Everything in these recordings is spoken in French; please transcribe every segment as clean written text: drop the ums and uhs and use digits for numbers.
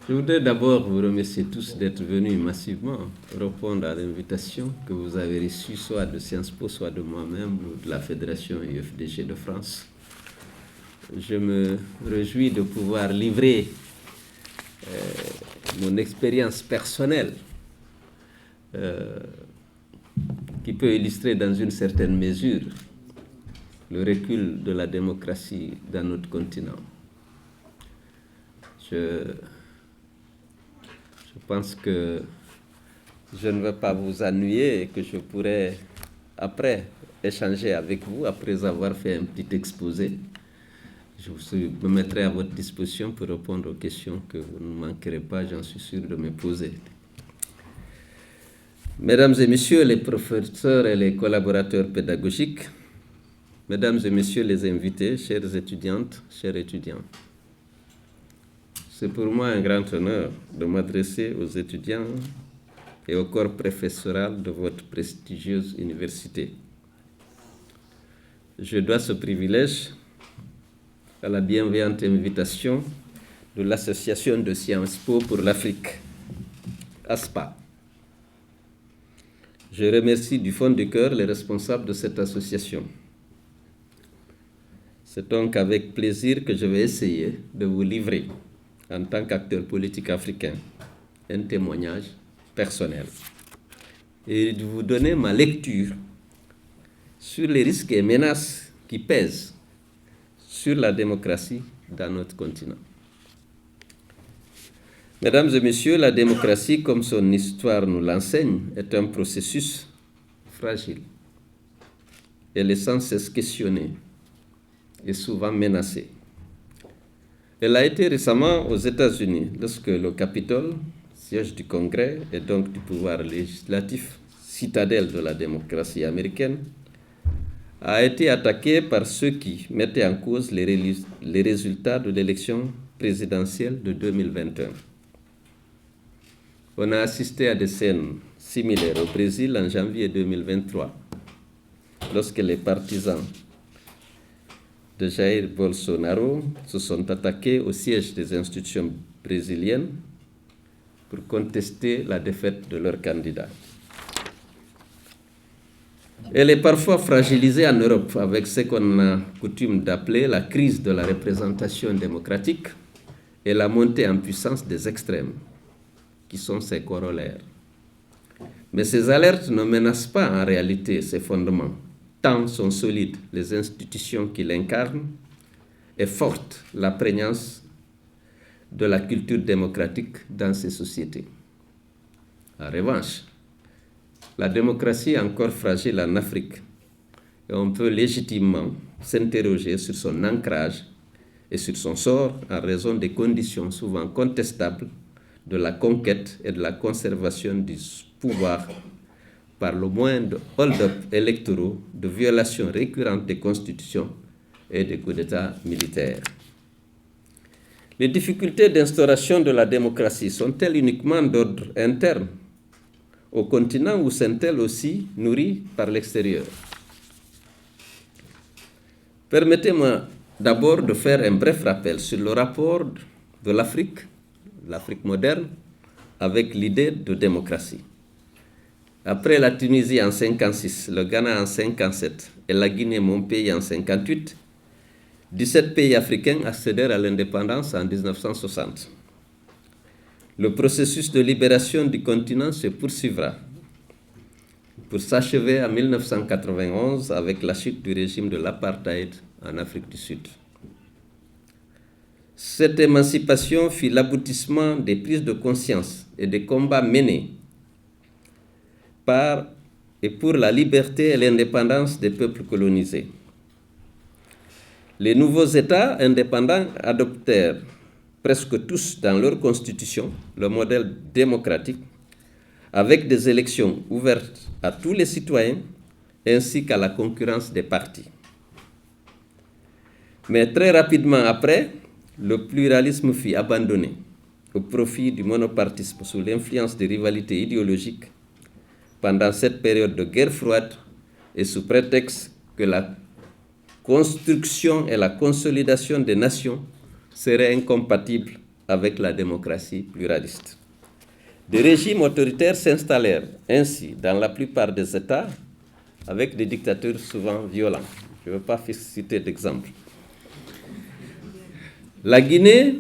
Je voudrais d'abord vous remercier tous d'être venus massivement répondre à l'invitation que vous avez reçue soit de Sciences Po, soit de moi-même ou de la Fédération UFDG de France. Je me réjouis de pouvoir livrer mon expérience personnelle qui peut illustrer dans une certaine mesure le recul de la démocratie dans notre continent. Je pense que je ne vais pas vous ennuyer et que je pourrai après échanger avec vous, après avoir fait un petit exposé. Je me mettrai à votre disposition pour répondre aux questions que vous ne manquerez pas, j'en suis sûr, de me poser. Mesdames et messieurs les professeurs et les collaborateurs pédagogiques, mesdames et messieurs les invités, chères étudiantes, chers étudiants, c'est pour moi un grand honneur de m'adresser aux étudiants et au corps professoral de votre prestigieuse université. Je dois ce privilège à la bienveillante invitation de l'Association de Sciences Po pour l'Afrique, ASPA. Je remercie du fond du cœur les responsables de cette association. C'est donc avec plaisir que je vais essayer de vous livrer, en tant qu'acteur politique africain, un témoignage personnel et de vous donner ma lecture sur les risques et menaces qui pèsent sur la démocratie dans notre continent. Mesdames et messieurs, la démocratie, comme son histoire nous l'enseigne, est un processus fragile. Elle est sans cesse questionnée et souvent menacée. Elle a été récemment aux États-Unis, lorsque le Capitole, siège du Congrès et donc du pouvoir législatif, citadelle de la démocratie américaine, a été attaqué par ceux qui mettaient en cause les résultats de l'élection présidentielle de 2021. On a assisté à des scènes similaires au Brésil en janvier 2023, lorsque les partisans de Jair Bolsonaro se sont attaqués au siège des institutions brésiliennes pour contester la défaite de leur candidat. Elle est parfois fragilisée en Europe avec ce qu'on a coutume d'appeler la crise de la représentation démocratique et la montée en puissance des extrêmes, qui sont ses corollaires. Mais ces alertes ne menacent pas en réalité ses fondements, tant sont solides les institutions qui l'incarnent et forte la prégnance de la culture démocratique dans ces sociétés. En revanche, la démocratie est encore fragile en Afrique et on peut légitimement s'interroger sur son ancrage et sur son sort en raison des conditions souvent contestables de la conquête et de la conservation du pouvoir par le moyen de hold-up électoraux, de violations récurrentes des constitutions et de coups d'État militaires. Les difficultés d'instauration de la démocratie sont-elles uniquement d'ordre interne au continent ou sont-elles aussi nourries par l'extérieur? Permettez-moi d'abord de faire un bref rappel sur le rapport de l'Afrique moderne, avec l'idée de démocratie. Après la Tunisie en 1956, le Ghana en 1957 et la Guinée, mon pays, en 1958, 17 pays africains accédèrent à l'indépendance en 1960. Le processus de libération du continent se poursuivra pour s'achever en 1991 avec la chute du régime de l'apartheid en Afrique du Sud. Cette émancipation fut l'aboutissement des prises de conscience et des combats menés par et pour la liberté et l'indépendance des peuples colonisés. Les nouveaux États indépendants adoptèrent presque tous dans leur constitution le modèle démocratique avec des élections ouvertes à tous les citoyens ainsi qu'à la concurrence des partis. Mais très rapidement après, le pluralisme fut abandonné au profit du monopartisme sous l'influence des rivalités idéologiques pendant cette période de guerre froide et sous prétexte que la construction et la consolidation des nations seraient incompatibles avec la démocratie pluraliste. Des régimes autoritaires s'installèrent ainsi dans la plupart des États avec des dictateurs souvent violents. Je ne veux pas citer d'exemple. La Guinée,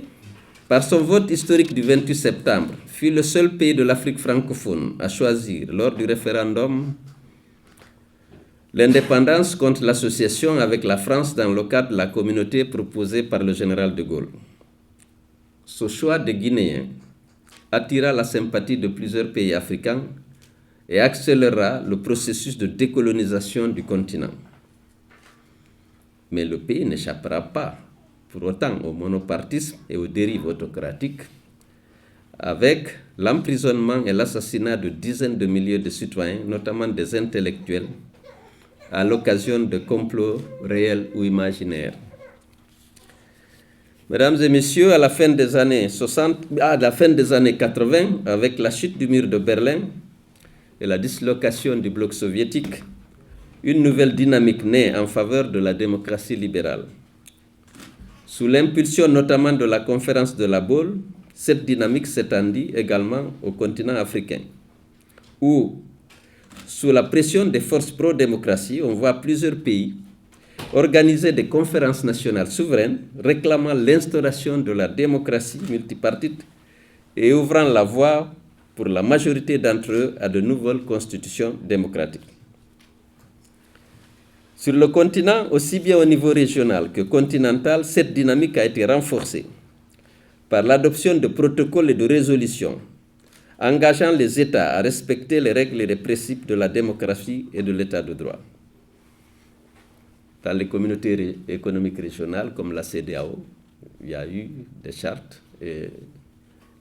par son vote historique du 28 septembre, fut le seul pays de l'Afrique francophone à choisir, lors du référendum, l'indépendance contre l'association avec la France dans le cadre de la communauté proposée par le général de Gaulle. Ce choix des Guinéens attira la sympathie de plusieurs pays africains et accélérera le processus de décolonisation du continent. Mais le pays n'échappera pas pour autant au monopartisme et aux dérives autocratiques, avec l'emprisonnement et l'assassinat de dizaines de milliers de citoyens, notamment des intellectuels, à l'occasion de complots réels ou imaginaires. Mesdames et messieurs, à la fin des années 80, avec la chute du mur de Berlin et la dislocation du bloc soviétique, une nouvelle dynamique naît en faveur de la démocratie libérale. Sous l'impulsion notamment de la conférence de La Baule, cette dynamique s'étendit également au continent africain, où, sous la pression des forces pro-démocratie, on voit plusieurs pays organiser des conférences nationales souveraines réclamant l'instauration de la démocratie multipartite et ouvrant la voie pour la majorité d'entre eux à de nouvelles constitutions démocratiques. Sur le continent, aussi bien au niveau régional que continental, cette dynamique a été renforcée par l'adoption de protocoles et de résolutions engageant les États à respecter les règles et les principes de la démocratie et de l'État de droit. Dans les communautés économiques régionales comme la CEDEAO, il y a eu des chartes et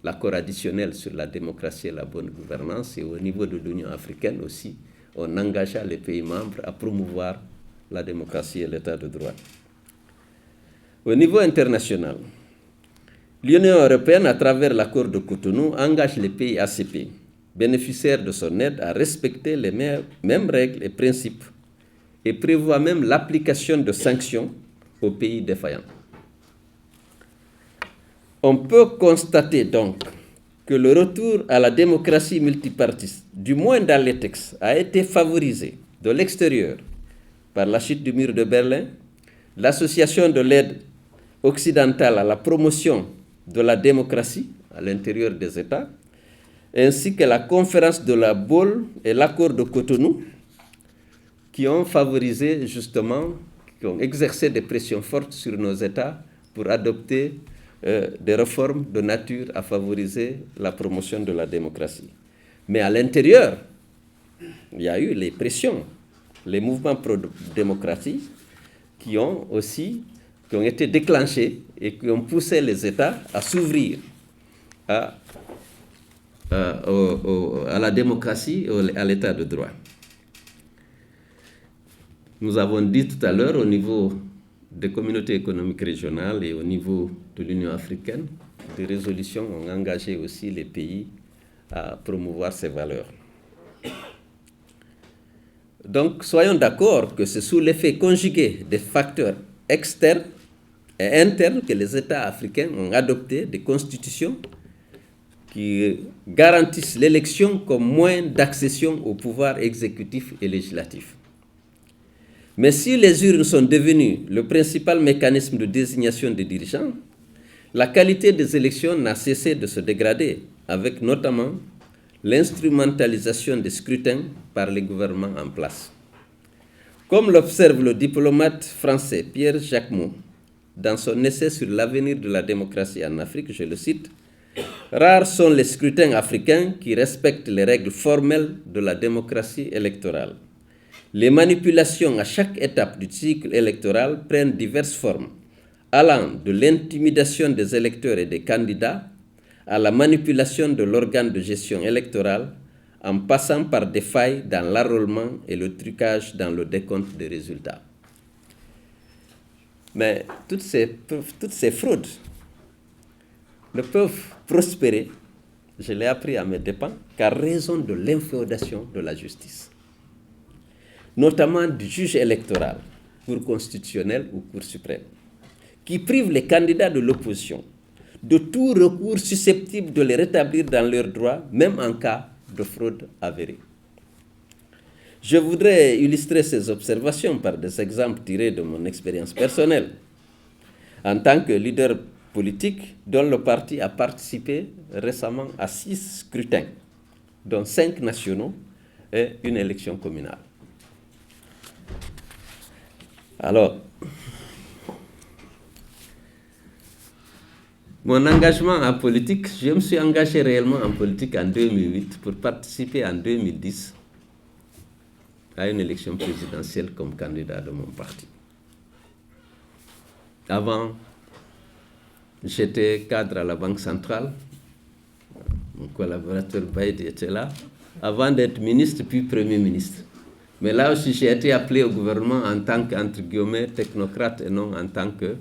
l'accord additionnel sur la démocratie et la bonne gouvernance, et au niveau de l'Union africaine aussi, on engagea les pays membres à promouvoir la démocratie et l'État de droit. Au niveau international, l'Union européenne, à travers l'accord de Cotonou, engage les pays ACP, bénéficiaires de son aide, à respecter les mêmes règles et principes et prévoit même l'application de sanctions aux pays défaillants. On peut constater donc que le retour à la démocratie multipartiste, du moins dans les textes, a été favorisé de l'extérieur par la chute du mur de Berlin, l'association de l'aide occidentale à la promotion de la démocratie à l'intérieur des États, ainsi que la conférence de La Baule et l'accord de Cotonou, qui ont favorisé justement, qui ont exercé des pressions fortes sur nos États pour adopter des réformes de nature à favoriser la promotion de la démocratie. Mais à l'intérieur, il y a eu les pressions, les mouvements pro-démocratie qui ont été déclenchés et qui ont poussé les États à s'ouvrir à la démocratie et à l'État de droit. Nous avons dit tout à l'heure, au niveau des communautés économiques régionales et au niveau de l'Union africaine, des résolutions ont engagé aussi les pays à promouvoir ces valeurs. Donc, soyons d'accord que c'est sous l'effet conjugué des facteurs externes et internes que les États africains ont adopté des constitutions qui garantissent l'élection comme moyen d'accession au pouvoir exécutif et législatif. Mais si les urnes sont devenues le principal mécanisme de désignation des dirigeants, la qualité des élections n'a cessé de se dégrader, avec notamment l'instrumentalisation des scrutins par les gouvernements en place. Comme l'observe le diplomate français Pierre Jacquemot dans son essai sur l'avenir de la démocratie en Afrique, je le cite, « Rares sont les scrutins africains qui respectent les règles formelles de la démocratie électorale. Les manipulations à chaque étape du cycle électoral prennent diverses formes, allant de l'intimidation des électeurs et des candidats à la manipulation de l'organe de gestion électorale, en passant par des failles dans l'enrôlement et le trucage dans le décompte des résultats. » Mais toutes ces fraudes ne peuvent prospérer, je l'ai appris à mes dépens, qu'à raison de l'inféodation de la justice, notamment du juge électoral, Cour constitutionnelle ou Cour suprême, qui prive les candidats de l'opposition de tout recours susceptible de les rétablir dans leurs droits, même en cas de fraude avérée. Je voudrais illustrer ces observations par des exemples tirés de mon expérience personnelle. En tant que leader politique, dont le parti a participé récemment à 6 scrutins, dont 5 nationaux et une élection communale. Alors, mon engagement en politique, je me suis engagé réellement en politique en 2008 pour participer en 2010 à une élection présidentielle comme candidat de mon parti. Avant, j'étais cadre à la Banque centrale, mon collaborateur Baïdi était là, avant d'être ministre puis Premier ministre. Mais là aussi, j'ai été appelé au gouvernement en tant qu'entre guillemets technocrate et non en tant que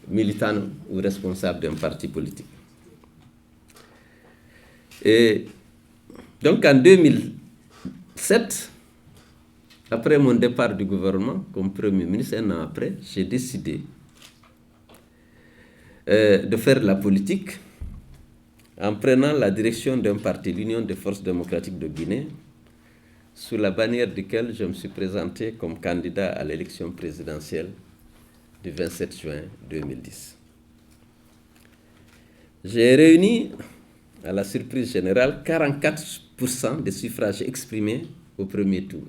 militant ou responsable d'un parti politique. Et donc en 2007, après mon départ du gouvernement comme Premier ministre, un an après, j'ai décidé de faire de la politique en prenant la direction d'un parti, l'Union des forces démocratiques de Guinée, sous la bannière duquel je me suis présenté comme candidat à l'élection présidentielle du 27 juin 2010. J'ai réuni, à la surprise générale, 44% des suffrages exprimés au premier tour,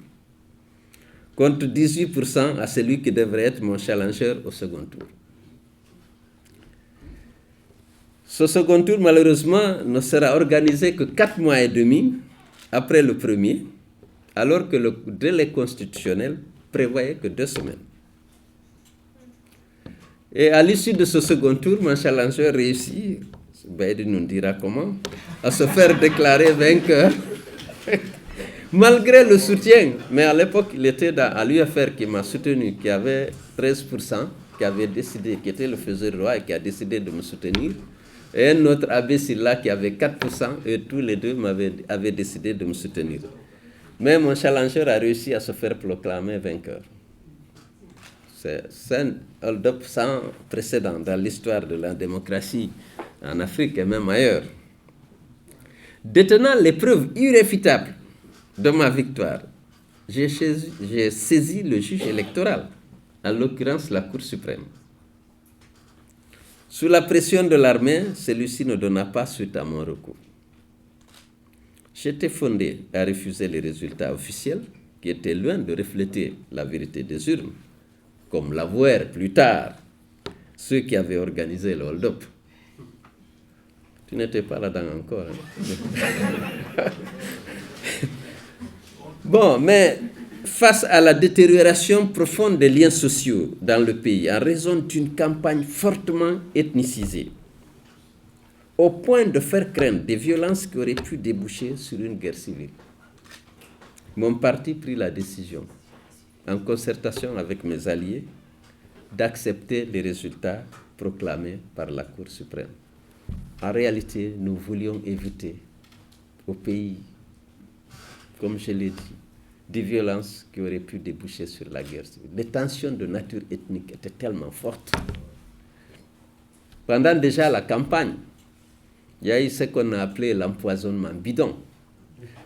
contre 18% à celui qui devrait être mon challenger au second tour. Ce second tour, malheureusement, ne sera organisé que 4 mois et demi après le premier, alors que le délai constitutionnel prévoyait que 2 semaines. Et à l'issue de ce second tour, mon challenger réussit, Baïdi nous dira comment, à se faire déclarer vainqueur, malgré le soutien. Mais à l'époque, il était à l'UFR qui m'a soutenu, qui avait 13%, qui avait décidé, qui était le faiseur roi et qui a décidé de me soutenir. Et un autre Abbé Silla qui avait 4%, et tous les deux avaient décidé de me soutenir. Mais mon challenger a réussi à se faire proclamer vainqueur. C'est un hold-up sans précédent dans l'histoire de la démocratie en Afrique et même ailleurs. Détenant les preuves irréfutables de ma victoire, j'ai saisi le juge électoral, en l'occurrence la Cour suprême. Sous la pression de l'armée, celui-ci ne donna pas suite à mon recours. J'étais fondé à refuser les résultats officiels qui étaient loin de refléter la vérité des urnes, comme l'avouèrent plus tard ceux qui avaient organisé le hold-up. Tu n'étais pas là-dedans encore. Hein? Bon, mais face à la détérioration profonde des liens sociaux dans le pays, en raison d'une campagne fortement ethnicisée, au point de faire craindre des violences qui auraient pu déboucher sur une guerre civile, mon parti prit la décision, en concertation avec mes alliés, d'accepter les résultats proclamés par la Cour suprême. En réalité, nous voulions éviter au pays, comme je l'ai dit, des violences qui auraient pu déboucher sur la guerre civile. Les tensions de nature ethnique étaient tellement fortes. Pendant déjà la campagne, il y a eu ce qu'on a appelé l'empoisonnement bidon,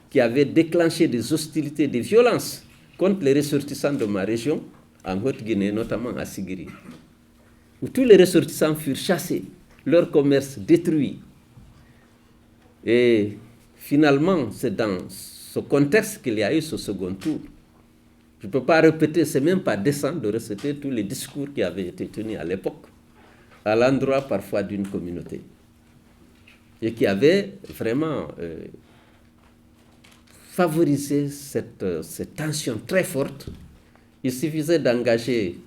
qui avait déclenché des hostilités, des violences contre les ressortissants de ma région, en Haute-Guinée, notamment à Sigiri, où tous les ressortissants furent chassés, leur commerce détruit. Et finalement, c'est dans ce contexte qu'il y a eu ce second tour. Je ne peux pas répéter, c'est même pas décent de reciter tous les discours qui avaient été tenus à l'époque, à l'endroit parfois d'une communauté, et qui avaient vraiment favorisé cette tension très forte. Il suffisait d'engager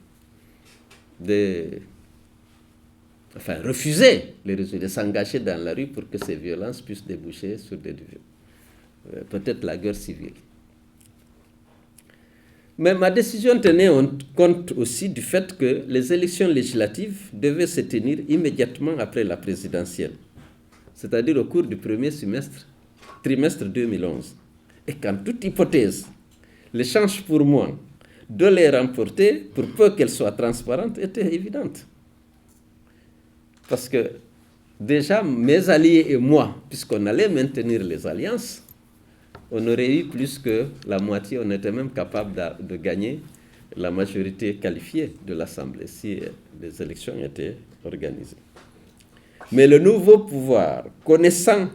refuser les résultats, de s'engager dans la rue pour que ces violences puissent déboucher sur peut-être la guerre civile. Mais ma décision tenait compte aussi du fait que les élections législatives devaient se tenir immédiatement après la présidentielle, c'est-à-dire au cours du premier trimestre 2011. Et qu'en toute hypothèse, les chances pour moi de les remporter, pour peu qu'elles soient transparentes, étaient évidentes. Parce que déjà mes alliés et moi, puisqu'on allait maintenir les alliances, on aurait eu plus que la moitié, on était même capable de gagner la majorité qualifiée de l'Assemblée si les élections étaient organisées. Mais le nouveau pouvoir, connaissant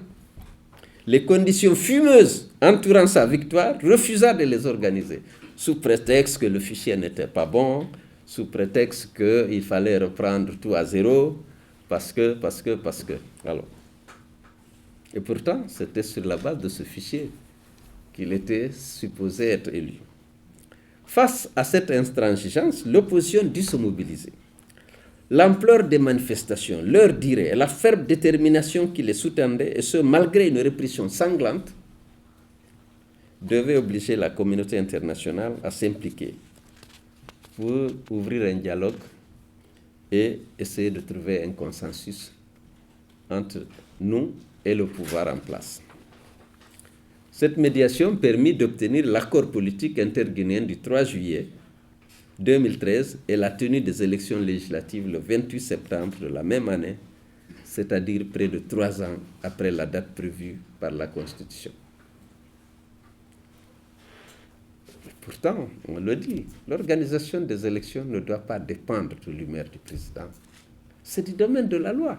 les conditions fumeuses entourant sa victoire, refusa de les organiser, sous prétexte que le fichier n'était pas bon, sous prétexte qu'il fallait reprendre tout à zéro, parce que. Alors, et pourtant, c'était sur la base de ce fichier qu'il était supposé être élu. Face à cette intransigeance, l'opposition dut se mobiliser. L'ampleur des manifestations, leur durée et la ferme détermination qui les sous-tendait, et ce malgré une répression sanglante, devaient obliger la communauté internationale à s'impliquer pour ouvrir un dialogue et essayer de trouver un consensus entre nous et le pouvoir en place. Cette médiation permit d'obtenir l'accord politique interguinéen du 3 juillet 2013 et la tenue des élections législatives le 28 septembre de la même année, c'est-à-dire près de 3 ans après la date prévue par la Constitution. Pourtant, on le dit, l'organisation des élections ne doit pas dépendre de l'humeur du président. C'est du domaine de la loi.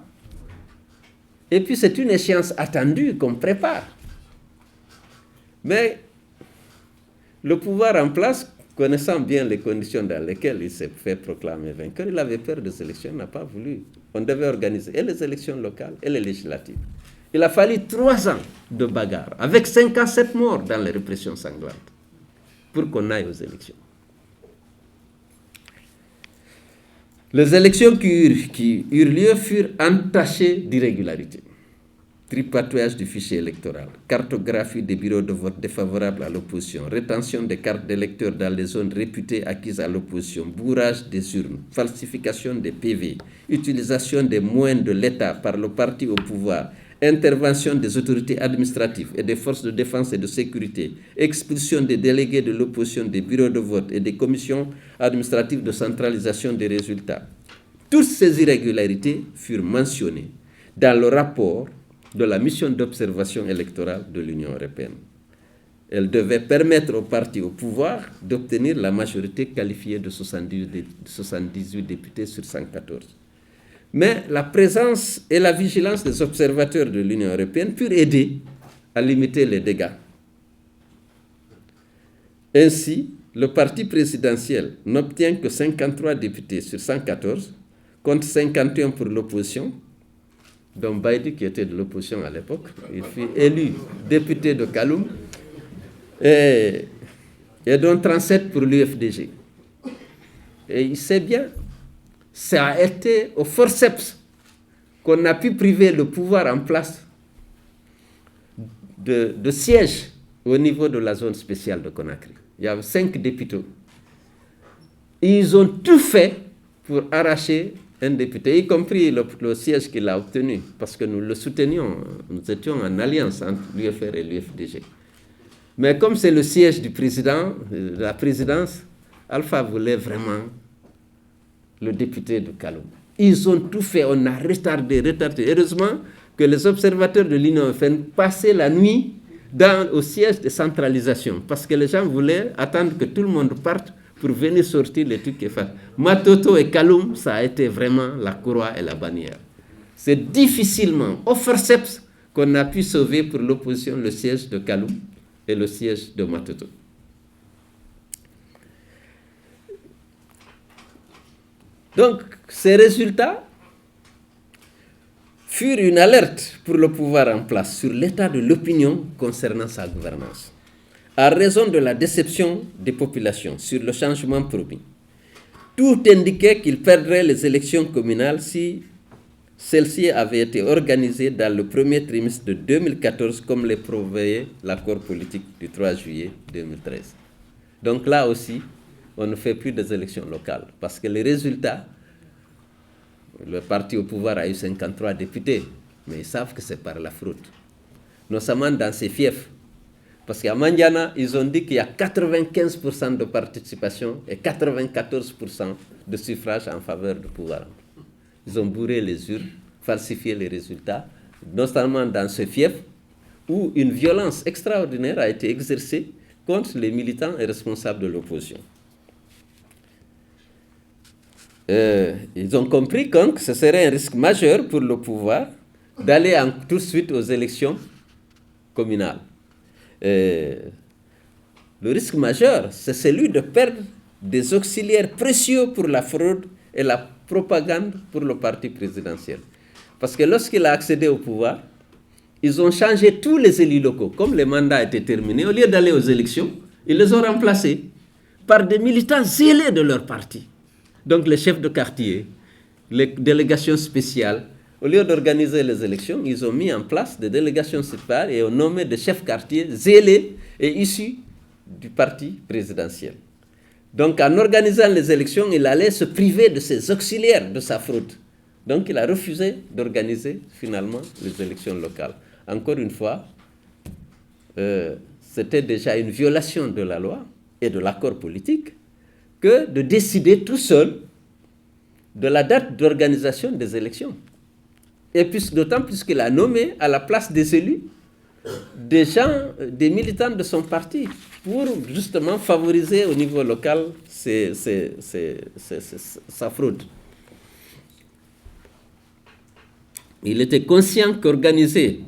Et puis c'est une échéance attendue qu'on prépare. Mais le pouvoir en place, connaissant bien les conditions dans lesquelles il s'est fait proclamer vainqueur, il avait peur des élections, n'a pas voulu. On devait organiser et les élections locales et les législatives. Il a fallu 3 ans de bagarre, avec 57 morts dans les répressions sanglantes, pour qu'on aille aux élections. Les élections qui eurent lieu furent entachées d'irrégularités. Tripatouillage du fichier électoral, cartographie des bureaux de vote défavorables à l'opposition, rétention des cartes d'électeurs dans les zones réputées acquises à l'opposition, bourrage des urnes, falsification des PV, utilisation des moyens de l'État par le parti au pouvoir, intervention des autorités administratives et des forces de défense et de sécurité, expulsion des délégués de l'opposition des bureaux de vote et des commissions administratives de centralisation des résultats. Toutes ces irrégularités furent mentionnées dans le rapport de la mission d'observation électorale de l'Union européenne. Elle devait permettre aux partis au pouvoir d'obtenir la majorité qualifiée de 78 députés sur 114. Mais la présence et la vigilance des observateurs de l'Union européenne purent aider à limiter les dégâts. Ainsi, le parti présidentiel n'obtient que 53 députés sur 114, contre 51 pour l'opposition, dont Baïdi, qui était de l'opposition à l'époque, il fut élu député de Kaloum, et dont 37 pour l'UFDG. Et il sait bien, ça a été au forceps qu'on a pu priver le pouvoir en place de sièges au niveau de la zone spéciale de Conakry. Il y avait 5 députés. Ils ont tout fait pour arracher un député, y compris le siège qu'il a obtenu, parce que nous le soutenions, nous étions en alliance entre l'UFR et l'UFDG. Mais comme c'est le siège du président, de la présidence, Alpha voulait vraiment le député de Kaloum. Ils ont tout fait, on a retardé. Heureusement que les observateurs de l'Union européenne passaient la nuit au siège de centralisation, parce que les gens voulaient attendre que tout le monde parte pour venir sortir les trucs et faire. Matoto et Kaloum, ça a été vraiment la courroie et la bannière. C'est difficilement, au forceps, qu'on a pu sauver pour l'opposition le siège de Kaloum et le siège de Matoto. Donc, ces résultats furent une alerte pour le pouvoir en place sur l'état de l'opinion concernant sa gouvernance, à raison de la déception des populations sur le changement promis. Tout indiquait qu'il perdrait les élections communales si celles-ci avaient été organisées dans le premier trimestre de 2014, comme le prévoyait l'accord politique du 3 juillet 2013. Donc là aussi, on ne fait plus des élections locales, parce que les résultats, le parti au pouvoir a eu 53 députés, mais ils savent que c'est par la fraude, notamment dans ces fiefs. Parce qu'à Mandiana, ils ont dit qu'il y a 95% de participation et 94% de suffrage en faveur du pouvoir. Ils ont bourré les urnes falsifier les résultats, notamment dans ce fief où une violence extraordinaire a été exercée contre les militants et responsables de l'opposition. Ils ont compris que ce serait un risque majeur pour le pouvoir d'aller tout de suite aux élections communales. Le risque majeur, c'est celui de perdre des auxiliaires précieux pour la fraude et la propagande pour le parti présidentiel. Parce que lorsqu'il a accédé au pouvoir, ils ont changé tous les élus locaux. Comme les mandats étaient terminés, au lieu d'aller aux élections, ils les ont remplacés par des militants zélés de leur parti. Donc les chefs de quartier, les délégations spéciales, au lieu d'organiser les élections, ils ont mis en place des délégations spéciales et ont nommé des chefs quartier zélés et issus du parti présidentiel. Donc en organisant les élections, il allait se priver de ses auxiliaires de sa fraude. Donc il a refusé d'organiser finalement les élections locales. Encore une fois, c'était déjà une violation de la loi et de l'accord politique que de décider tout seul de la date d'organisation des élections. Et d'autant plus qu'il a nommé à la place des élus des gens, des militants de son parti, pour justement favoriser au niveau local sa fraude. Il était conscient qu'organiser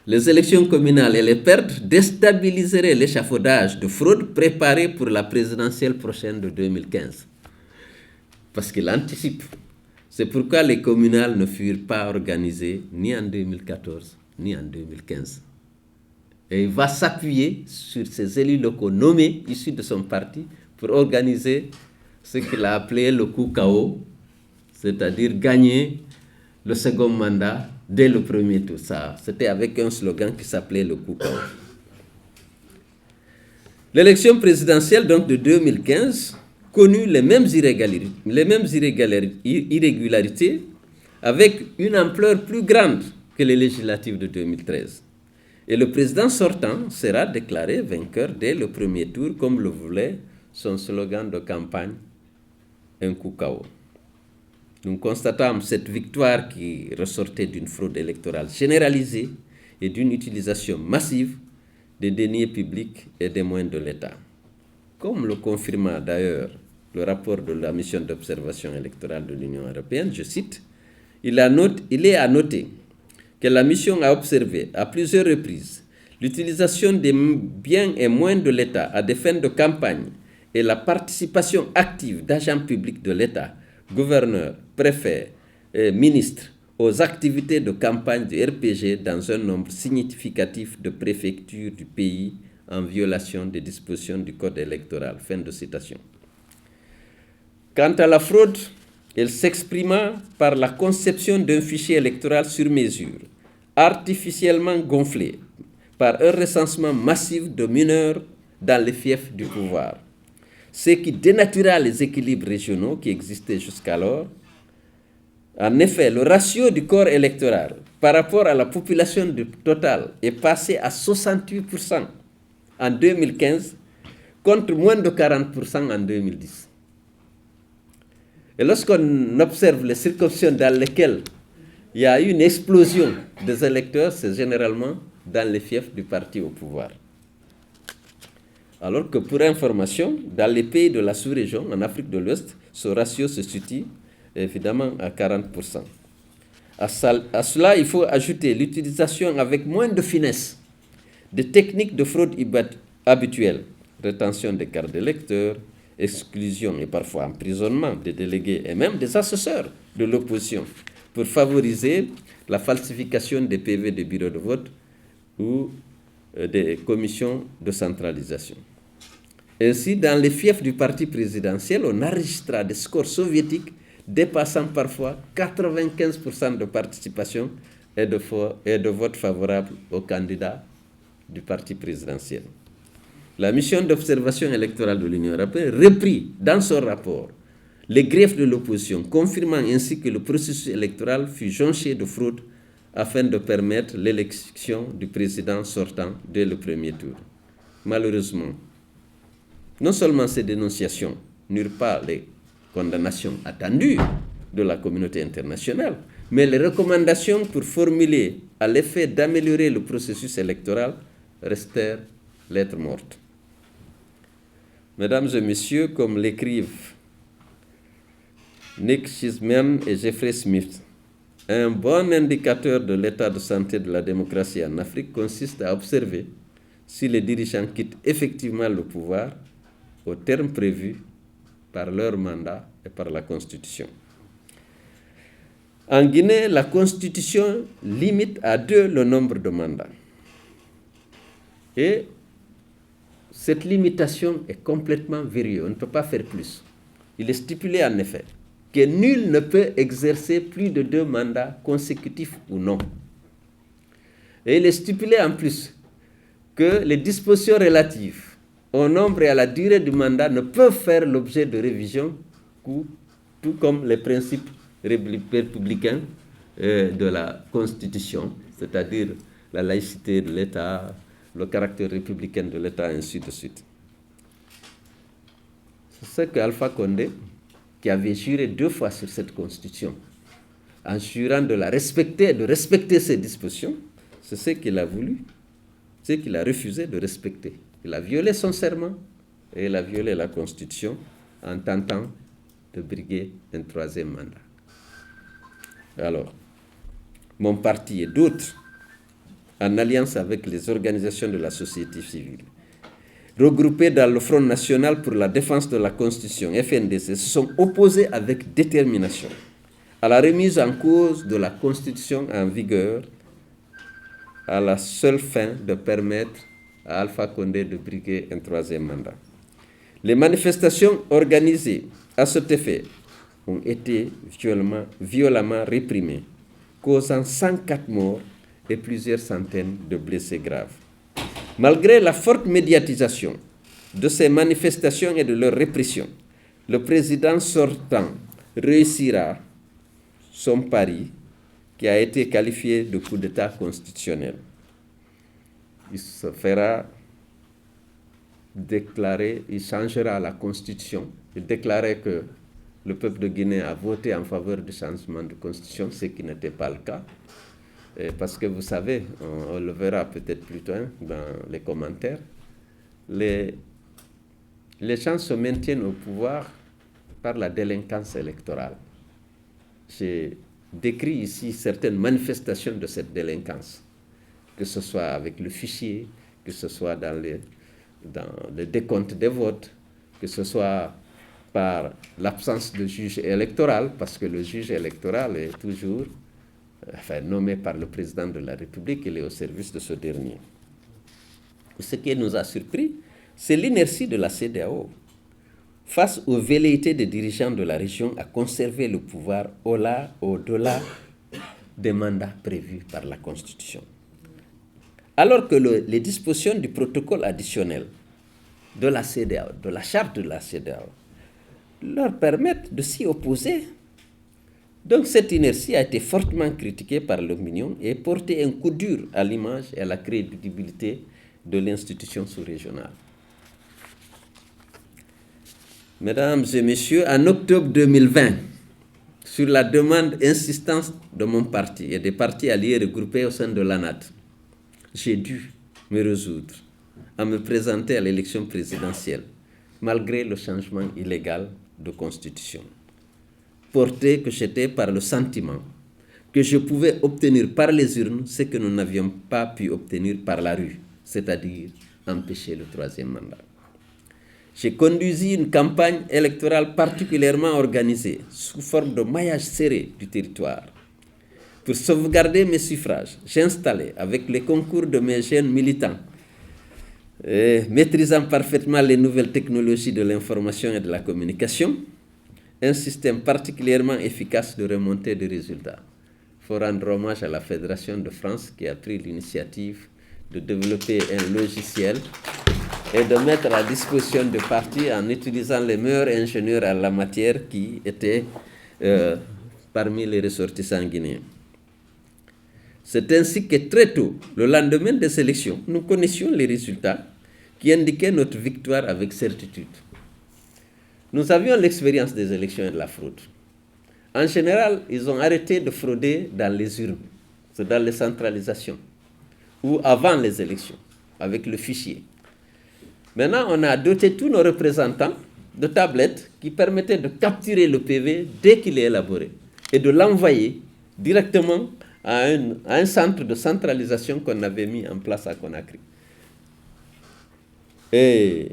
les élections communales et les perdre déstabiliserait l'échafaudage de fraude préparé pour la présidentielle prochaine de 2015. Parce qu'il anticipe. C'est pourquoi les communales ne furent pas organisées ni en 2014 ni en 2015. Et il va s'appuyer sur ces élus locaux nommés, issus de son parti, pour organiser ce qu'il a appelé le coup KO, c'est-à-dire gagner le second mandat dès le premier tour. Ça, c'était avec un slogan qui s'appelait le coup KO. L'élection présidentielle donc de 2015 connut les mêmes irrégularités avec une ampleur plus grande que les législatives de 2013. Et le président sortant sera déclaré vainqueur dès le premier tour, comme le voulait son slogan de campagne, un coup KO. Nous constatons cette victoire qui ressortait d'une fraude électorale généralisée et d'une utilisation massive des deniers publics et des moyens de l'État. Comme le confirma d'ailleurs le rapport de la mission d'observation électorale de l'Union européenne, je cite, il est à noter que la mission a observé à plusieurs reprises l'utilisation des biens et moyens de l'État à des fins de campagne et la participation active d'agents publics de l'État, gouverneurs, préfets, ministres, aux activités de campagne du RPG dans un nombre significatif de préfectures du pays en violation des dispositions du Code électoral. Fin de citation. Quant à la fraude, elle s'exprima par la conception d'un fichier électoral sur mesure, artificiellement gonflé par un recensement massif de mineurs dans les fiefs du pouvoir, ce qui dénatura les équilibres régionaux qui existaient jusqu'alors. En effet, le ratio du corps électoral par rapport à la population totale est passé à 68% en 2015 contre moins de 40% en 2010. Et lorsqu'on observe les circonscriptions dans lesquelles il y a eu une explosion des électeurs, c'est généralement dans les fiefs du parti au pouvoir. Alors que pour information, dans les pays de la sous-région, en Afrique de l'Ouest, ce ratio se situe évidemment à 40%. À cela, il faut ajouter l'utilisation avec moins de finesse des techniques de fraude habituelles, rétention des cartes d'électeurs, exclusion et parfois emprisonnement des délégués et même des assesseurs de l'opposition pour favoriser la falsification des PV des bureaux de vote ou des commissions de centralisation. Ainsi, dans les fiefs du parti présidentiel, on enregistra des scores soviétiques dépassant parfois 95% de participation et de vote favorable aux candidats du parti présidentiel. La mission d'observation électorale de l'Union européenne reprit dans son rapport les griefs de l'opposition, confirmant ainsi que le processus électoral fut jonché de fraude afin de permettre l'élection du président sortant dès le premier tour. Malheureusement, non seulement ces dénonciations n'eurent pas les condamnations attendues de la communauté internationale, Mais les recommandations pour formuler à l'effet d'améliorer le processus électoral restèrent lettres mortes. Mesdames et messieurs, comme l'écrivent Nick Chisman et Jeffrey Smith, un bon indicateur de l'état de santé de la démocratie en Afrique consiste à observer si les dirigeants quittent effectivement le pouvoir au terme prévu par leur mandat et par la Constitution. En Guinée, la Constitution limite à 2 le nombre de mandats. Et cette limitation est complètement verrouillée. On ne peut pas faire plus. Il est stipulé en effet que nul ne peut exercer plus de 2 mandats consécutifs ou non. Et il est stipulé en plus que les dispositions relatives au nombre et à la durée du mandat ne peuvent faire l'objet de révision, tout comme les principes républicains de la Constitution, c'est-à-dire la laïcité de l'État, le caractère républicain de l'État, ainsi de suite. C'est ce qu'Alpha Condé, qui avait juré 2 fois sur cette Constitution, en jurant de la respecter, de respecter ses dispositions, c'est ce qu'il a voulu, ce qu'il a refusé de respecter. Il a violé son serment et il a violé la Constitution en tentant de briguer un 3e mandat. Alors, mon parti et d'autres, en alliance avec les organisations de la société civile, regroupés dans le Front National pour la défense de la Constitution, FNDC, se sont opposés avec détermination à la remise en cause de la Constitution en vigueur à la seule fin de permettre à Alpha Condé de briguer un 3e mandat. Les manifestations organisées à cet effet ont été violemment réprimées, causant 104 morts et plusieurs centaines de blessés graves. Malgré la forte médiatisation de ces manifestations et de leur répression, le président sortant réussira son pari qui a été qualifié de coup d'État constitutionnel. Il se fera déclarer, il changera la Constitution. Il déclarait que le peuple de Guinée a voté en faveur du changement de Constitution, ce qui n'était pas le cas. Parce que vous savez, on le verra peut-être plus tard dans les commentaires, les gens se maintiennent au pouvoir par la délinquance électorale. J'ai décrit ici certaines manifestations de cette délinquance, que ce soit avec le fichier, que ce soit dans le décompte des votes, que ce soit par l'absence de juge électoral, parce que le juge électoral est toujours nommé par le président de la République, il est au service de ce dernier. Ce qui nous a surpris, c'est l'inertie de la CEDEAO face aux velléités des dirigeants de la région à conserver le pouvoir au-delà des mandats prévus par la Constitution. Alors que les dispositions du protocole additionnel de la CEDEAO, de la charte de la CEDEAO, leur permettent de s'y opposer. Donc cette inertie a été fortement critiquée par l'opinion et porté un coup dur à l'image et à la crédibilité de l'institution sous-régionale. Mesdames et messieurs, en octobre 2020, sur la demande insistante de mon parti et des partis alliés regroupés au sein de l'ANAD, j'ai dû me résoudre à me présenter à l'élection présidentielle, malgré le changement illégal de constitution. Porté que j'étais par le sentiment que je pouvais obtenir par les urnes ce que nous n'avions pas pu obtenir par la rue, c'est-à-dire empêcher le 3e mandat. J'ai conduit une campagne électorale particulièrement organisée, sous forme de maillage serré du territoire. Pour sauvegarder mes suffrages, j'ai installé, avec les concours de mes jeunes militants, maîtrisant parfaitement les nouvelles technologies de l'information et de la communication, un système particulièrement efficace de remontée de résultats. Il faut rendre hommage à la Fédération de France qui a pris l'initiative de développer un logiciel et de mettre à disposition des partis en utilisant les meilleurs ingénieurs en la matière qui étaient parmi les ressortissants guinéens. C'est ainsi que très tôt, le lendemain des élections, nous connaissions les résultats qui indiquaient notre victoire avec certitude. Nous avions l'expérience des élections et de la fraude. En général, ils ont arrêté de frauder dans les urnes, c'est dans les centralisations, ou avant les élections, avec le fichier. Maintenant, on a doté tous nos représentants de tablettes qui permettaient de capturer le PV dès qu'il est élaboré et de l'envoyer directement à un centre de centralisation qu'on avait mis en place à Conakry. Et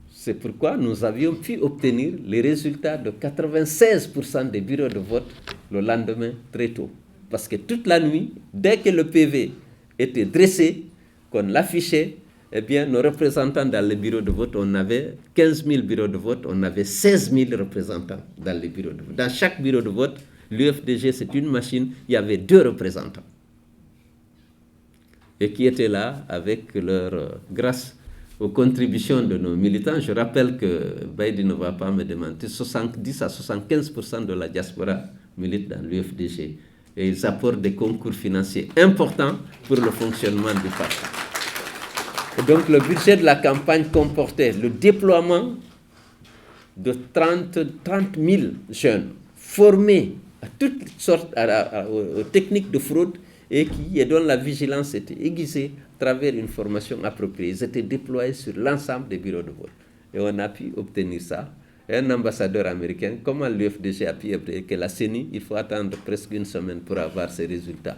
c'est pourquoi nous avions pu obtenir les résultats de 96% des bureaux de vote le lendemain très tôt. Parce que toute la nuit, dès que le PV était dressé, qu'on l'affichait, eh bien, nos représentants dans les bureaux de vote, on avait 15 000 bureaux de vote, on avait 16 000 représentants dans les bureaux de vote. Dans chaque bureau de vote, l'UFDG, c'est une machine, il y avait 2 représentants. Et qui étaient là avec grâce aux contributions de nos militants. Je rappelle que Baïdi ne va pas me démentir, 70 à 75% de la diaspora milite dans l'UFDG. Et ils apportent des concours financiers importants pour le fonctionnement du parti. Et donc le budget de la campagne comportait le déploiement de 30 000 jeunes formés à toutes sortes aux techniques de fraude et dont la vigilance était aiguisée à travers une formation appropriée. Ils étaient déployés sur l'ensemble des bureaux de vote. Et on a pu obtenir ça. Et un ambassadeur américain, comment l'UFDG a pu obtenir que la CENI, il faut attendre presque une semaine pour avoir ses résultats.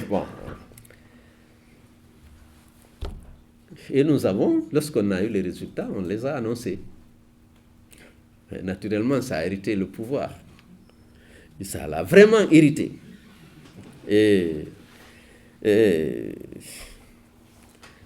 Bon. Et nous avons, lorsqu'on a eu les résultats, on les a annoncés. Et naturellement, ça a irrité le pouvoir. Et ça l'a vraiment irrité. Et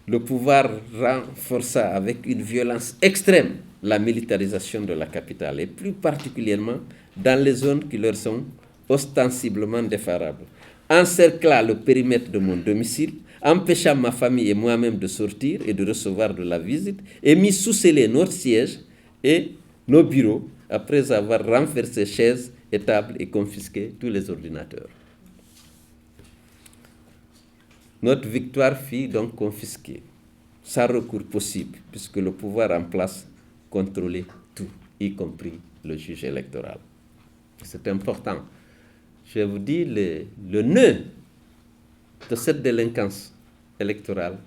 le pouvoir renforça avec une violence extrême la militarisation de la capitale, et plus particulièrement dans les zones qui leur sont ostensiblement défavorables. Encercla le périmètre de mon domicile, empêcha ma famille et moi-même de sortir et de recevoir de la visite, et mit sous scellé notre siège et nos bureaux, après avoir renversé chaises et tables et confisqué tous les ordinateurs. Notre victoire fut donc confisquée, sans recours possible, puisque le pouvoir en place contrôlait tout, y compris le juge électoral. C'est important. Je vous dis, le nœud de cette délinquance électorale,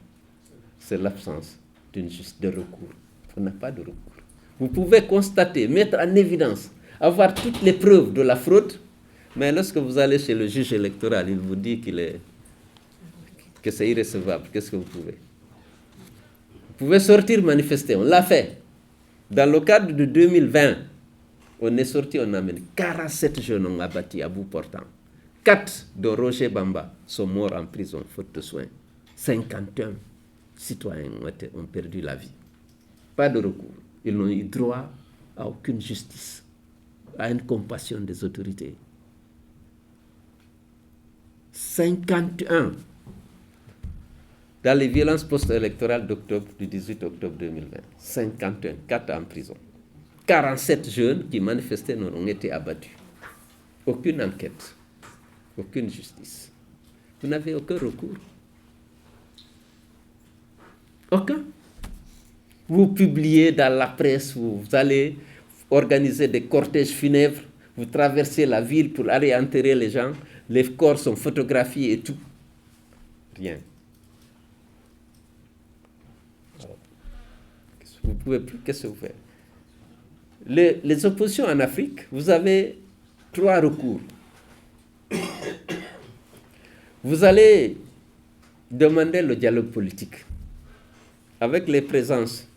c'est l'absence de recours. On n'a pas de recours. Vous pouvez constater, mettre en évidence, avoir toutes les preuves de la fraude, mais lorsque vous allez chez le juge électoral, il vous dit que c'est irrécevable. Qu'est-ce que vous pouvez? Vous pouvez sortir manifester, on l'a fait. Dans le cadre de 2020, on est sorti, on amène 47 jeunes ont abattu à bout portant. 4 de Roger Bamba sont morts en prison faute de soins. 51 citoyens ont perdu la vie. Pas de recours. Ils n'ont eu droit à aucune justice, à une compassion des autorités. 51 dans les violences post-électorales du 18 octobre 2020. 51, 4 en prison. 47 jeunes qui manifestaient ont été abattus. Aucune enquête, aucune justice. Vous n'avez aucun recours. Aucun. Vous publiez dans la presse, vous allez organiser des cortèges funèbres, vous traversez la ville pour aller enterrer les gens, les corps sont photographiés et tout. Rien. Vous pouvez plus, qu'est-ce que vous faites? Les oppositions en Afrique, vous avez 3 recours. Vous allez demander le dialogue politique avec les présences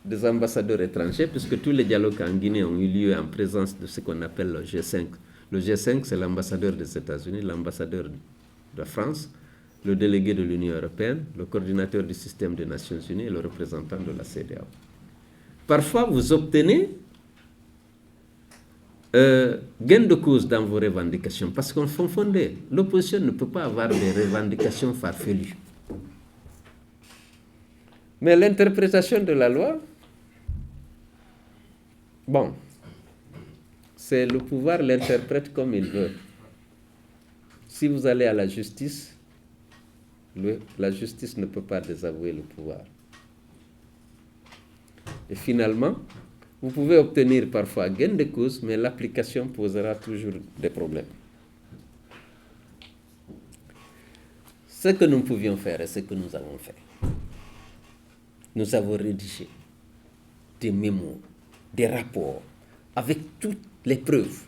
des ambassadeurs étrangers, puisque tous les dialogues en Guinée ont eu lieu en présence de ce qu'on appelle le G5. Le G5, c'est l'ambassadeur des États-Unis, l'ambassadeur de France, le délégué de l'Union européenne, le coordinateur du système des Nations Unies et le représentant de la CEDEAO. Parfois, vous obtenez gain de cause dans vos revendications, parce qu'on fondé. L'opposition ne peut pas avoir des revendications farfelues. Mais l'interprétation de la loi, bon, c'est le pouvoir l'interprète comme il veut. Si vous allez à la justice ne peut pas désavouer le pouvoir. Et finalement, Vous pouvez obtenir parfois gain de cause, mais l'application posera toujours des problèmes. Ce que nous pouvions faire et ce que nous avons fait, nous avons rédigé des mémos, des rapports, avec toutes les preuves.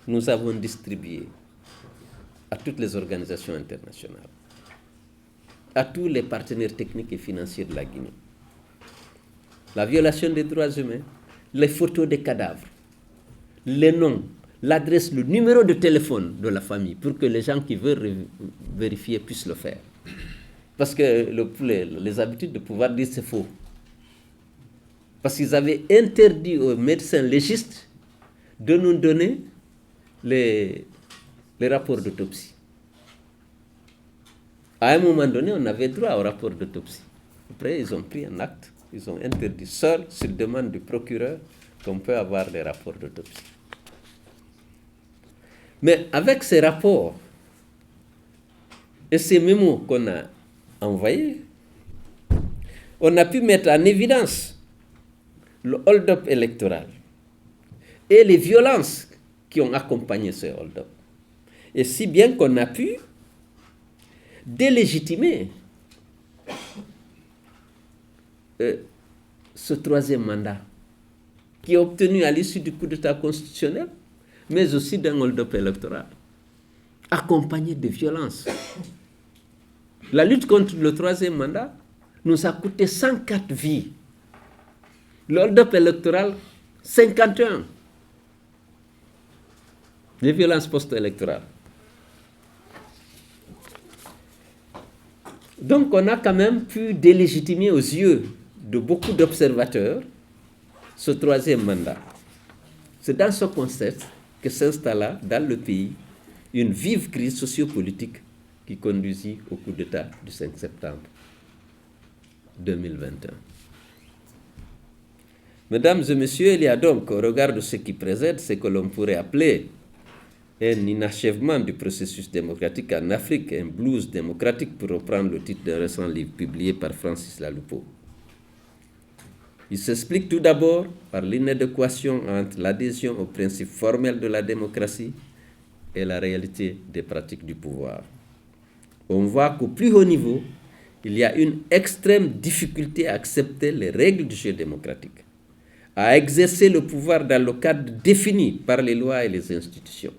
Nous avons distribué à toutes les organisations internationales, à tous les partenaires techniques et financiers de la Guinée. La violation des droits humains, les photos des cadavres, les noms, l'adresse, le numéro de téléphone de la famille pour que les gens qui veulent vérifier puissent le faire. Parce que les habitudes de pouvoir dire c'est faux. Parce qu'ils avaient interdit aux médecins légistes de nous donner les rapports d'autopsie. À un moment donné, on avait droit au rapport d'autopsie. Après, ils ont pris un acte, ils ont interdit seul, sur demande du procureur, qu'on peut avoir des rapports d'autopsie. Mais avec ces rapports et ces mémos qu'on a envoyés, on a pu mettre en évidence le hold-up électoral et les violences qui ont accompagné ce hold-up. Et si bien qu'on a pu délégitimer ce troisième mandat qui est obtenu à l'issue du coup d'État constitutionnel, mais aussi d'un hold-up électoral, accompagné de violences. La lutte contre le troisième mandat nous a coûté 104 vies. Le hold-up électoral, 51. Les violences post-électorales. Donc on a quand même pu délégitimer aux yeux de beaucoup d'observateurs ce troisième mandat. C'est dans ce contexte que s'installa dans le pays une vive crise sociopolitique qui conduisit au coup d'État du 5 septembre 2021. Mesdames et messieurs, il y a donc, au regard de ce qui précède, ce que l'on pourrait appeler un inachèvement du processus démocratique en Afrique, un blues démocratique, pour reprendre le titre d'un récent livre publié par Francis Lalupo. Il s'explique tout d'abord par l'inadéquation entre l'adhésion aux principes formels de la démocratie et la réalité des pratiques du pouvoir. On voit qu'au plus haut niveau, il y a une extrême difficulté à accepter les règles du jeu démocratique, à exercer le pouvoir dans le cadre défini par les lois et les institutions.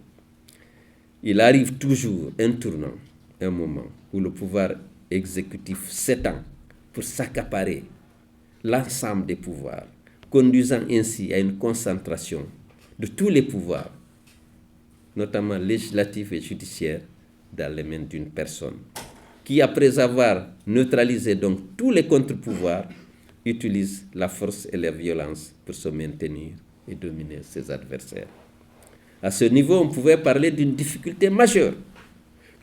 Il arrive toujours un tournant, un moment où le pouvoir exécutif s'étend pour s'accaparer l'ensemble des pouvoirs, conduisant ainsi à une concentration de tous les pouvoirs, notamment législatifs et judiciaires, dans les mains d'une personne, qui, après avoir neutralisé donc tous les contre-pouvoirs, utilise la force et la violence pour se maintenir et dominer ses adversaires. À ce niveau, on pouvait parler d'une difficulté majeure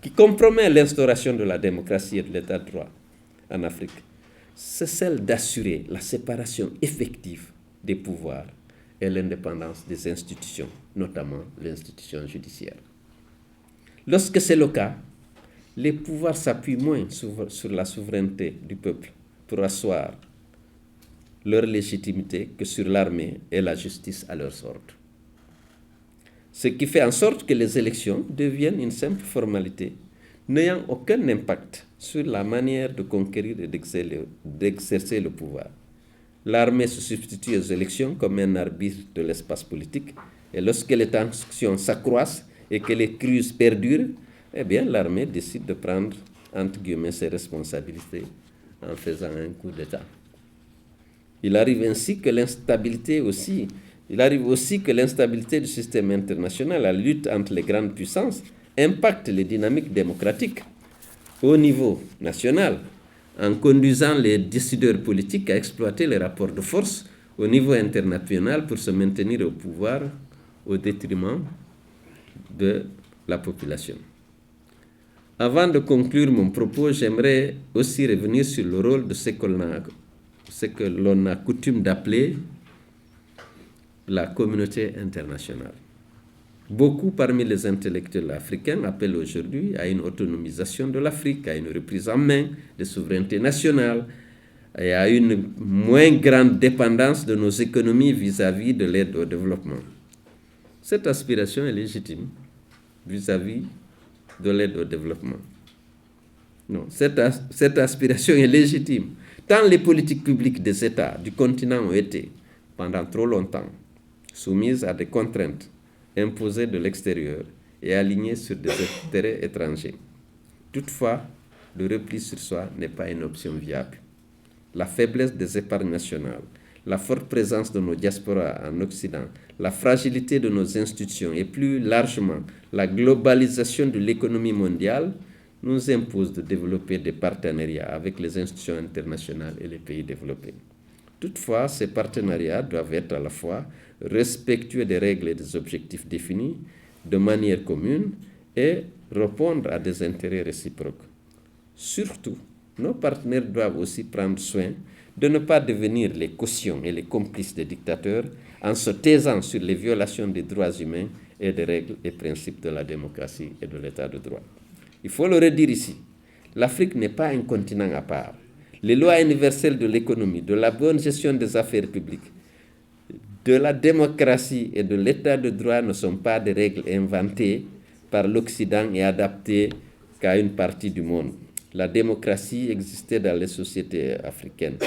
qui compromet l'instauration de la démocratie et de l'état de droit en Afrique. C'est celle d'assurer la séparation effective des pouvoirs et l'indépendance des institutions, notamment l'institution judiciaire. Lorsque c'est le cas, les pouvoirs s'appuient moins sur la souveraineté du peuple pour asseoir leur légitimité que sur l'armée et la justice à leur ordre. Ce qui fait en sorte que les élections deviennent une simple formalité, n'ayant aucun impact sur la manière de conquérir et d'exercer le pouvoir. L'armée se substitue aux élections comme un arbitre de l'espace politique, et lorsque les tensions s'accroissent et que les crises perdurent, eh bien l'armée décide de prendre, entre guillemets, ses responsabilités en faisant un coup d'État. Il arrive aussi que l'instabilité du système international, la lutte entre les grandes puissances, impacte les dynamiques démocratiques au niveau national, en conduisant les décideurs politiques à exploiter les rapports de force au niveau international pour se maintenir au pouvoir au détriment de la population. Avant de conclure mon propos, j'aimerais aussi revenir sur le rôle de ce que l'on a coutume d'appeler la communauté internationale. Beaucoup parmi les intellectuels africains appellent aujourd'hui à une autonomisation de l'Afrique, à une reprise en main des souverainetés nationales, et à une moins grande dépendance de nos économies vis-à-vis de l'aide au développement. Cette aspiration est légitime vis-à-vis de l'aide au développement. Non, cette aspiration est légitime. Tant les politiques publiques des États du continent ont été, pendant trop longtemps, soumises à des contraintes imposées de l'extérieur et alignées sur des intérêts étrangers. Toutefois, le repli sur soi n'est pas une option viable. La faiblesse des épargnes nationales, la forte présence de nos diasporas en Occident, la fragilité de nos institutions et plus largement la globalisation de l'économie mondiale nous imposent de développer des partenariats avec les institutions internationales et les pays développés. Toutefois, ces partenariats doivent être à la fois respectueux des règles et des objectifs définis de manière commune et répondre à des intérêts réciproques. Surtout, nos partenaires doivent aussi prendre soin de ne pas devenir les cautions et les complices des dictateurs en se taisant sur les violations des droits humains et des règles et principes de la démocratie et de l'état de droit. Il faut le redire ici, l'Afrique n'est pas un continent à part. Les lois universelles de l'économie, de la bonne gestion des affaires publiques, de la démocratie et de l'état de droit ne sont pas des règles inventées par l'Occident et adaptées qu'à une partie du monde. La démocratie existait dans les sociétés africaines.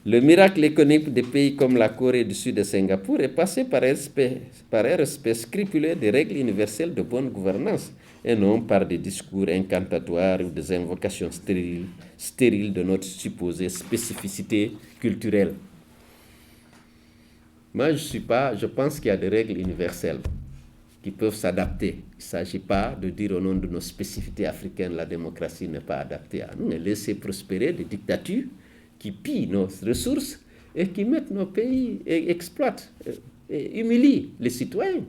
Le miracle économique des pays comme la Corée du Sud et Singapour est passé par un respect scrupuleux des règles universelles de bonne gouvernance et non par des discours incantatoires ou des invocations stériles de notre supposée spécificité culturelle. Moi, je pense qu'il y a des règles universelles qui peuvent s'adapter. Il ne s'agit pas de dire au nom de nos spécificités africaines, la démocratie n'est pas adaptée à nous, mais laisser prospérer des dictatures qui pillent nos ressources et qui mettent nos pays et exploitent et humilient les citoyens.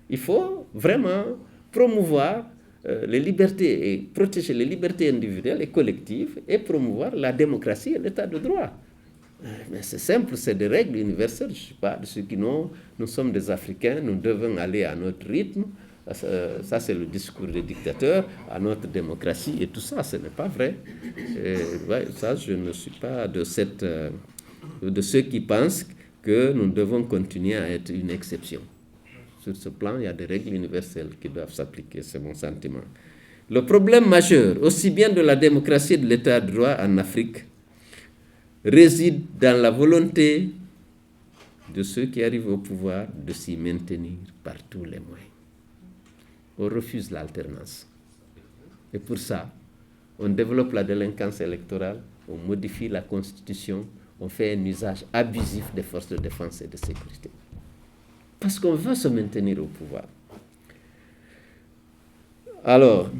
Il faut vraiment promouvoir les libertés et protéger les libertés individuelles et collectives et promouvoir la démocratie et l'état de droit. Mais c'est simple, c'est des règles universelles. Je ne suis pas de ceux qui non, nous sommes des Africains, nous devons aller à notre rythme. Ça, c'est le discours des dictateurs, à notre démocratie et tout ça, ce n'est pas vrai. Ça, je ne suis pas de ceux qui pensent que nous devons continuer à être une exception. Sur ce plan, il y a des règles universelles qui doivent s'appliquer, c'est mon sentiment. Le problème majeur, aussi bien de la démocratie et de l'état de droit en Afrique, réside dans la volonté de ceux qui arrivent au pouvoir de s'y maintenir par tous les moyens. On refuse l'alternance. Et pour ça, on développe la délinquance électorale, on modifie la Constitution, on fait un usage abusif des forces de défense et de sécurité. Parce qu'on veut se maintenir au pouvoir. Alors,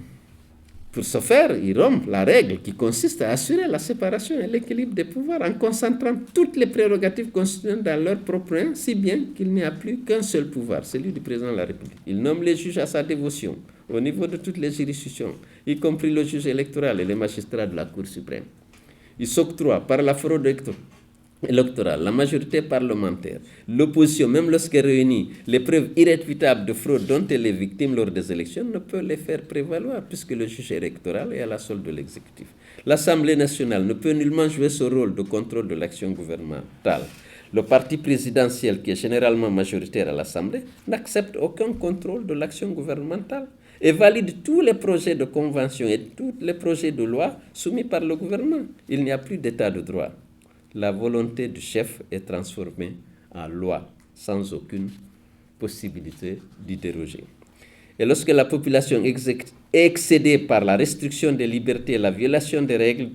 pour ce faire, ils rompent la règle qui consiste à assurer la séparation et l'équilibre des pouvoirs en concentrant toutes les prérogatives constitutionnelles dans leur propre main, si bien qu'il n'y a plus qu'un seul pouvoir, celui du président de la République. Il nomme les juges à sa dévotion, au niveau de toutes les juridictions, y compris le juge électoral et les magistrats de la Cour suprême. Il s'octroie par la fraude électorale, la majorité parlementaire, l'opposition, même lorsqu'elle réunit les preuves irréfutables de fraude dont elle est victime lors des élections, ne peut les faire prévaloir puisque le juge électoral est à la solde de l'exécutif. L'Assemblée nationale ne peut nullement jouer ce rôle de contrôle de l'action gouvernementale. Le parti présidentiel, qui est généralement majoritaire à l'Assemblée, n'accepte aucun contrôle de l'action gouvernementale et valide tous les projets de convention et tous les projets de loi soumis par le gouvernement. Il n'y a plus d'état de droit. La volonté du chef est transformée en loi, sans aucune possibilité d'y déroger. Et lorsque la population est excédée par la restriction des libertés et la violation des règles,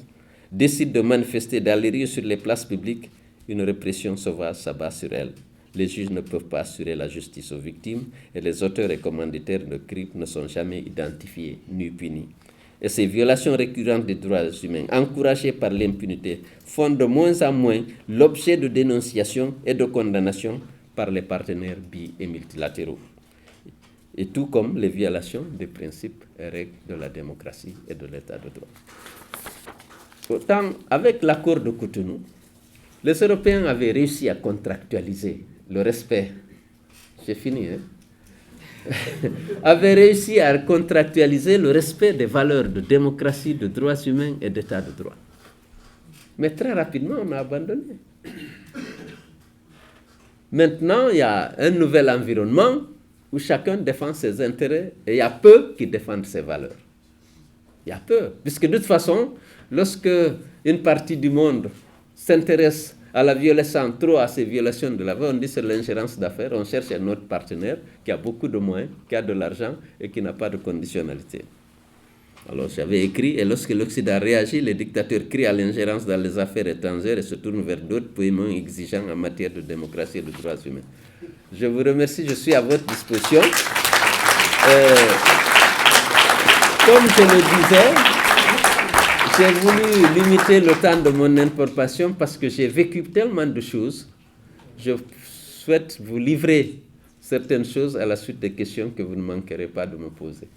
décide de manifester dans les rues sur les places publiques, une répression sauvage s'abat sur elle. Les juges ne peuvent pas assurer la justice aux victimes et les auteurs et commanditaires de crimes ne sont jamais identifiés ni punis. Et ces violations récurrentes des droits humains, encouragées par l'impunité, font de moins en moins l'objet de dénonciation et de condamnation par les partenaires bi- et multilatéraux. Et tout comme les violations des principes et règles de la démocratie et de l'état de droit. Autant, avec l'accord de Cotonou, les Européens avaient réussi à contractualiser le respect. J'ai fini, hein? Avait réussi à contractualiser le respect des valeurs de démocratie, de droits humains et d'état de droit. Mais très rapidement, on a abandonné. Maintenant, il y a un nouvel environnement où chacun défend ses intérêts et il y a peu qui défendent ses valeurs. Il y a peu. Puisque de toute façon, lorsque une partie du monde s'intéresse à la violation, trop à ces violations de la loi, on dit c'est l'ingérence d'affaires, on cherche un autre partenaire qui a beaucoup de moyens, qui a de l'argent et qui n'a pas de conditionnalité. Alors j'avais écrit, et lorsque l'Occident réagit, les dictateurs crient à l'ingérence dans les affaires étrangères et se tournent vers d'autres pays moins exigeants en matière de démocratie et de droits humains. Je vous remercie, je suis à votre disposition. Comme je le disais, j'ai voulu limiter le temps de mon intervention parce que j'ai vécu tellement de choses. Je souhaite vous livrer certaines choses à la suite des questions que vous ne manquerez pas de me poser.